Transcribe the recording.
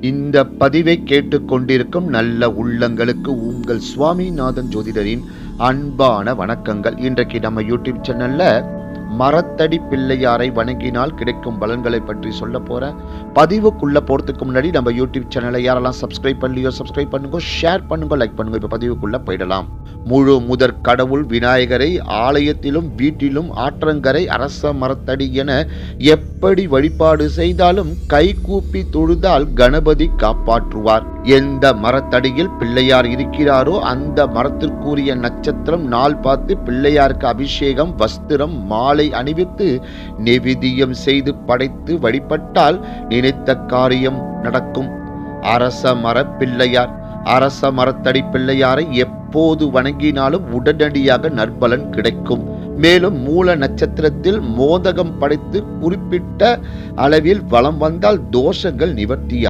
இந்த பதிவை கேட்டுக்கொண்டிருக்கும் நல்ல உள்ளங்களுக்கு உங்கள் சுவாமிநாதன் ஜோதிடரின் அன்பான வணக்கங்கள். இன்றைக்கு நம்ம யூடியூப் சேனல்ல மரத்தடி பிள்ளையாரை வணங்கினால் கிடைக்கும் பலன்களை பற்றி சொல்ல போறேன். பதிவுக்குள்ள போறதுக்கு முன்னாடி நம்ம யூடியூப் சேனலை யாரெல்லாம் சப்ஸ்கிரைப் பண்ணலையோ சப்ஸ்கிரைப் பண்ணுங்க, ஷேர் பண்ணுங்க, லைக் பண்ணுங்க. இப்ப பதிவுக்குள்ள போயிடலாம். முழு முதற் கடவுள் விநாயகரை ஆலயத்திலும் வீட்டிலும் ஆற்றங்கரை அரச மரத்தடி என எப்படி வழிபாடு செய்தாலும் கை கூப்பி தொழுதால் கணபதி காப்பாற்றுவார். எந்த மரத்தடியில் பிள்ளையார் இருக்கிறாரோ அந்த மரத்திற்குரிய நட்சத்திரம் நாள் பார்த்து பிள்ளையாருக்கு அபிஷேகம், வஸ்திரம், மாலை அணிவித்து நெவேத்தியம் செய்து படைத்து வழிபட்டால் நினைத்த காரியம் நடக்கும். அரச மர பிள்ளையார், அரச மரத்தடி பிள்ளையாரை எப்போது வணங்கினாலும் உடனடியாக நற்பலன் கிடைக்கும். மேலும் மூல நட்சத்திரத்தில் மோதகம் படைத்து குறிப்பிட்ட அளவில் வலம் வந்தால் தோஷங்கள் நிவர்த்தியாகும்.